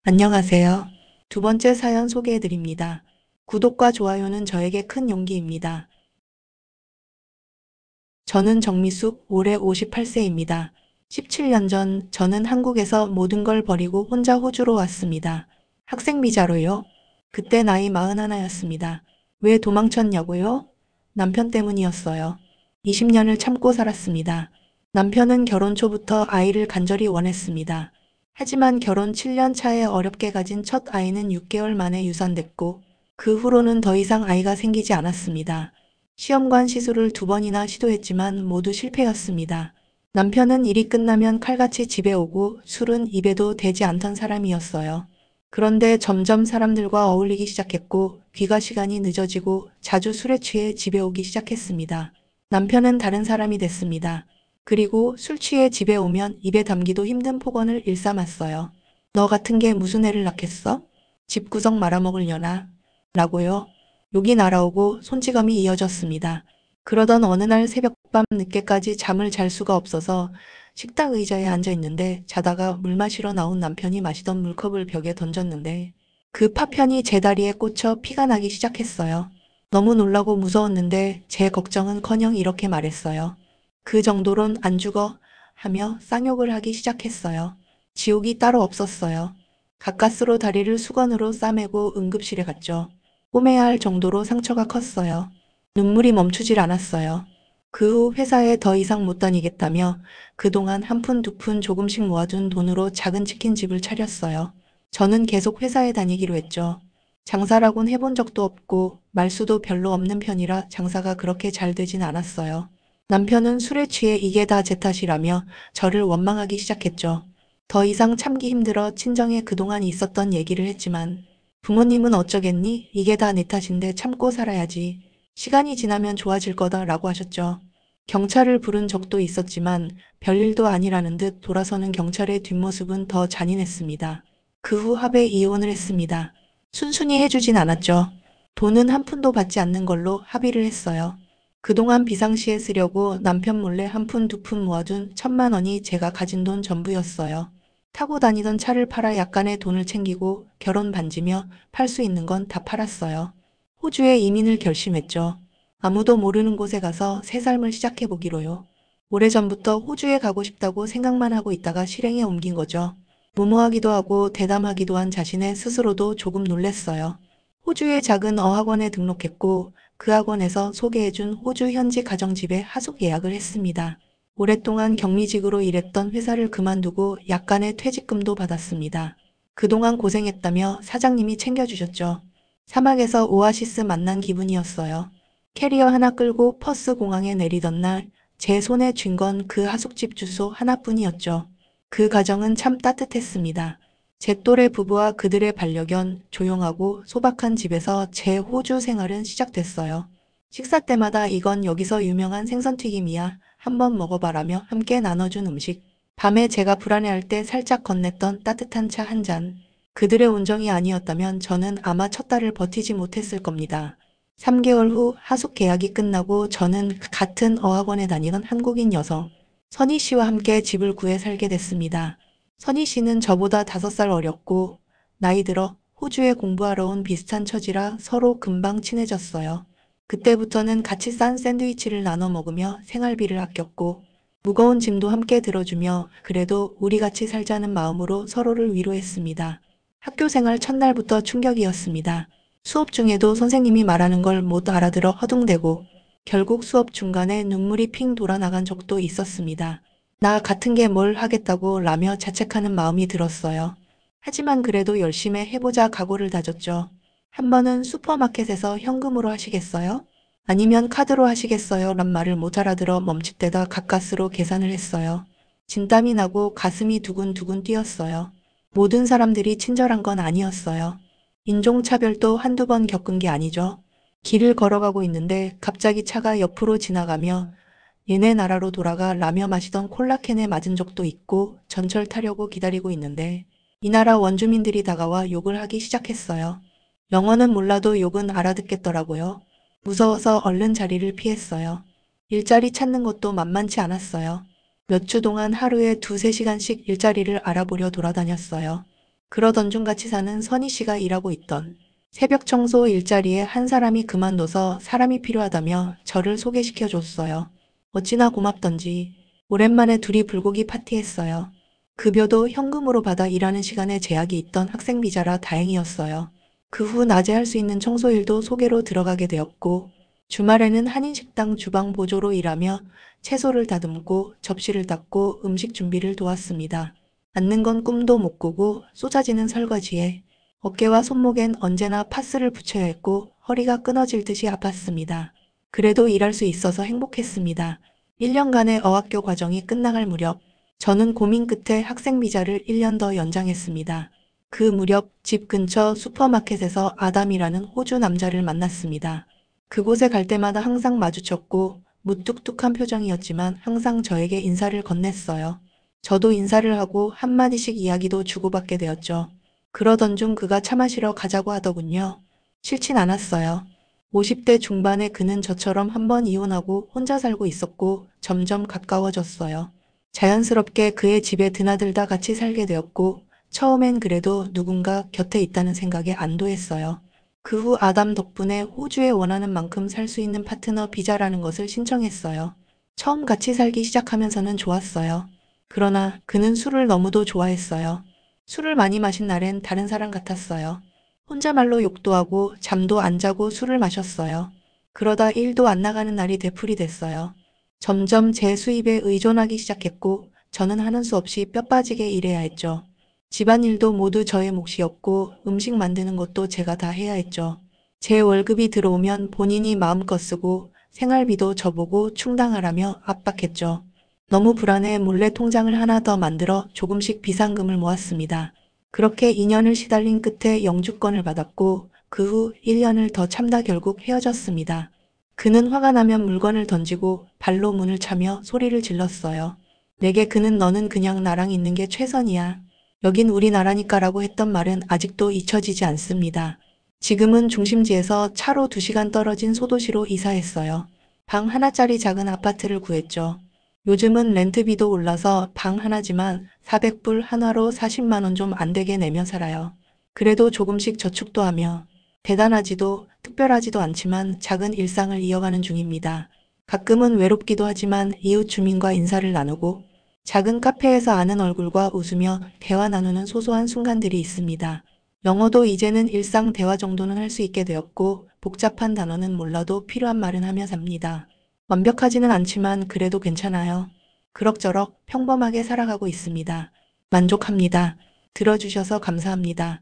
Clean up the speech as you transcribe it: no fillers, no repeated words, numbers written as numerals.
안녕하세요. 두 번째 사연 소개해드립니다. 구독과 좋아요는 저에게 큰 용기입니다. 저는 정미숙, 올해 58세입니다. 17년 전 저는 한국에서 모든 걸 버리고 혼자 호주로 왔습니다. 학생 비자로요. 그때 나이 41였습니다. 왜 도망쳤냐고요? 남편 때문이었어요. 20년을 참고 살았습니다. 남편은 결혼 초부터 아이를 간절히 원했습니다. 하지만 결혼 7년 차에 어렵게 가진 첫 아이는 6개월 만에 유산됐고 그 후로는 더 이상 아이가 생기지 않았습니다. 시험관 시술을 2번이나 시도했지만 모두 실패였습니다. 남편은 일이 끝나면 칼같이 집에 오고 술은 입에도 대지 않던 사람이었어요. 그런데 점점 사람들과 어울리기 시작했고 귀가 시간이 늦어지고 자주 술에 취해 집에 오기 시작했습니다. 남편은 다른 사람이 됐습니다. 그리고 술 취해 집에 오면 입에 담기도 힘든 폭언을 일삼았어요. 너 같은 게 무슨 애를 낳겠어? 집구석 말아먹으려나? 라고요. 욕이 날아오고 손찌검이 이어졌습니다. 그러던 어느 날 새벽밤 늦게까지 잠을 잘 수가 없어서 식탁 의자에 앉아 있는데 자다가 물 마시러 나온 남편이 마시던 물컵을 벽에 던졌는데 그 파편이 제 다리에 꽂혀 피가 나기 시작했어요. 너무 놀라고 무서웠는데 제 걱정은커녕 이렇게 말했어요. 그 정도론 안 죽어 하며 쌍욕을 하기 시작했어요. 지옥이 따로 없었어요. 가까스로 다리를 수건으로 싸매고 응급실에 갔죠. 꼬매야 할 정도로 상처가 컸어요. 눈물이 멈추질 않았어요. 그 후 회사에 더 이상 못 다니겠다며 그동안 한 푼 두 푼 조금씩 모아둔 돈으로 작은 치킨집을 차렸어요. 저는 계속 회사에 다니기로 했죠. 장사라곤 해본 적도 없고 말수도 별로 없는 편이라 장사가 그렇게 잘 되진 않았어요. 남편은 술에 취해 이게 다 제 탓이라며 저를 원망하기 시작했죠. 더 이상 참기 힘들어 친정에 그동안 있었던 얘기를 했지만 부모님은 어쩌겠니? 이게 다 내 탓인데 참고 살아야지. 시간이 지나면 좋아질 거다 라고 하셨죠. 경찰을 부른 적도 있었지만 별일도 아니라는 듯 돌아서는 경찰의 뒷모습은 더 잔인했습니다. 그 후 합의 이혼을 했습니다. 순순히 해주진 않았죠. 돈은 한 푼도 받지 않는 걸로 합의를 했어요. 그동안 비상시에 쓰려고 남편 몰래 한 푼 두 푼 모아둔 1,000만 원이 제가 가진 돈 전부였어요. 타고 다니던 차를 팔아 약간의 돈을 챙기고 결혼 반지며 팔 수 있는 건 다 팔았어요. 호주에 이민을 결심했죠. 아무도 모르는 곳에 가서 새 삶을 시작해보기로요. 오래전부터 호주에 가고 싶다고 생각만 하고 있다가 실행에 옮긴 거죠. 무모하기도 하고 대담하기도 한 자신의 스스로도 조금 놀랬어요. 호주의 작은 어학원에 등록했고 그 학원에서 소개해준 호주 현지 가정집에 하숙 예약을 했습니다. 오랫동안 격리직으로 일했던 회사를 그만두고 약간의 퇴직금도 받았습니다. 그동안 고생했다며 사장님이 챙겨주셨죠. 사막에서 오아시스 만난 기분이었어요. 캐리어 하나 끌고 퍼스 공항에 내리던 날 제 손에 쥔 건 그 하숙집 주소 하나뿐이었죠. 그 가정은 참 따뜻했습니다. 제 또래 부부와 그들의 반려견, 조용하고 소박한 집에서 제 호주 생활은 시작됐어요. 식사 때마다 이건 여기서 유명한 생선튀김이야. 한번 먹어봐라며 함께 나눠준 음식. 밤에 제가 불안해할 때 살짝 건넸던 따뜻한 차 한 잔. 그들의 온정이 아니었다면 저는 아마 첫 달을 버티지 못했을 겁니다. 3개월 후 하숙 계약이 끝나고 저는 같은 어학원에 다니던 한국인 여성 선희 씨와 함께 집을 구해 살게 됐습니다. 선희 씨는 저보다 5살 어렸고 나이 들어 호주에 공부하러 온 비슷한 처지라 서로 금방 친해졌어요. 그때부터는 같이 싼 샌드위치를 나눠 먹으며 생활비를 아꼈고 무거운 짐도 함께 들어주며 그래도 우리 같이 살자는 마음으로 서로를 위로했습니다. 학교 생활 첫날부터 충격이었습니다. 수업 중에도 선생님이 말하는 걸 못 알아들어 허둥대고 결국 수업 중간에 눈물이 핑 돌아나간 적도 있었습니다. 나 같은 게 뭘 하겠다고 라며 자책하는 마음이 들었어요. 하지만 그래도 열심히 해보자 각오를 다졌죠. 한 번은 슈퍼마켓에서 현금으로 하시겠어요? 아니면 카드로 하시겠어요? 란 말을 못 알아들어 멈칫대다 가까스로 계산을 했어요. 진땀이 나고 가슴이 두근두근 뛰었어요. 모든 사람들이 친절한 건 아니었어요. 인종차별도 한두 번 겪은 게 아니죠. 길을 걸어가고 있는데 갑자기 차가 옆으로 지나가며 얘네 나라로 돌아가 라며 마시던 콜라캔에 맞은 적도 있고 전철 타려고 기다리고 있는데 이 나라 원주민들이 다가와 욕을 하기 시작했어요. 영어는 몰라도 욕은 알아듣겠더라고요. 무서워서 얼른 자리를 피했어요. 일자리 찾는 것도 만만치 않았어요. 몇 주 동안 하루에 2~3시간씩 일자리를 알아보려 돌아다녔어요. 그러던 중 같이 사는 선희 씨가 일하고 있던 새벽 청소 일자리에 한 사람이 그만둬서 사람이 필요하다며 저를 소개시켜 줬어요. 어찌나 고맙던지 오랜만에 둘이 불고기 파티했어요. 급여도 현금으로 받아 일하는 시간에 제약이 있던 학생 비자라 다행이었어요. 그 후 낮에 할 수 있는 청소일도 소개로 들어가게 되었고 주말에는 한인식당 주방 보조로 일하며 채소를 다듬고 접시를 닦고 음식 준비를 도왔습니다. 앉는 건 꿈도 못 꾸고 쏟아지는 설거지에 어깨와 손목엔 언제나 파스를 붙여야 했고 허리가 끊어질 듯이 아팠습니다. 그래도 일할 수 있어서 행복했습니다. 1년간의 어학교 과정이 끝나갈 무렵 저는 고민 끝에 학생 비자를 1년 더 연장했습니다. 그 무렵 집 근처 슈퍼마켓에서 아담이라는 호주 남자를 만났습니다. 그곳에 갈 때마다 항상 마주쳤고 무뚝뚝한 표정이었지만 항상 저에게 인사를 건넸어요. 저도 인사를 하고 한마디씩 이야기도 주고받게 되었죠. 그러던 중 그가 차 마시러 가자고 하더군요. 싫진 않았어요. 50대 중반의 그는 저처럼 한번 이혼하고 혼자 살고 있었고 점점 가까워졌어요. 자연스럽게 그의 집에 드나들다 같이 살게 되었고 처음엔 그래도 누군가 곁에 있다는 생각에 안도했어요. 그 후 아담 덕분에 호주에 원하는 만큼 살 수 있는 파트너 비자라는 것을 신청했어요. 처음 같이 살기 시작하면서는 좋았어요. 그러나 그는 술을 너무도 좋아했어요. 술을 많이 마신 날엔 다른 사람 같았어요. 혼자말로 욕도 하고 잠도 안 자고 술을 마셨어요. 그러다 일도 안 나가는 날이 되풀이 됐어요. 점점 제 수입에 의존하기 시작했고 저는 하는 수 없이 뼈 빠지게 일해야 했죠. 집안일도 모두 저의 몫이었고 음식 만드는 것도 제가 다 해야 했죠. 제 월급이 들어오면 본인이 마음껏 쓰고 생활비도 저보고 충당하라며 압박했죠. 너무 불안해 몰래 통장을 하나 더 만들어 조금씩 비상금을 모았습니다. 그렇게 2년을 시달린 끝에 영주권을 받았고 그 후 1년을 더 참다 결국 헤어졌습니다. 그는 화가 나면 물건을 던지고 발로 문을 차며 소리를 질렀어요. 내게 그는 너는 그냥 나랑 있는 게 최선이야. 여긴 우리나라니까라고 했던 말은 아직도 잊혀지지 않습니다. 지금은 중심지에서 차로 2시간 떨어진 소도시로 이사했어요. 방 하나짜리 작은 아파트를 구했죠. 요즘은 렌트비도 올라서 방 하나지만 400불 한화로 40만 원 좀 안 되게 내며 살아요. 그래도 조금씩 저축도 하며 대단하지도 특별하지도 않지만 작은 일상을 이어가는 중입니다. 가끔은 외롭기도 하지만 이웃 주민과 인사를 나누고 작은 카페에서 아는 얼굴과 웃으며 대화 나누는 소소한 순간들이 있습니다. 영어도 이제는 일상 대화 정도는 할 수 있게 되었고 복잡한 단어는 몰라도 필요한 말은 하며 삽니다. 완벽하지는 않지만 그래도 괜찮아요. 그럭저럭 평범하게 살아가고 있습니다. 만족합니다. 들어주셔서 감사합니다.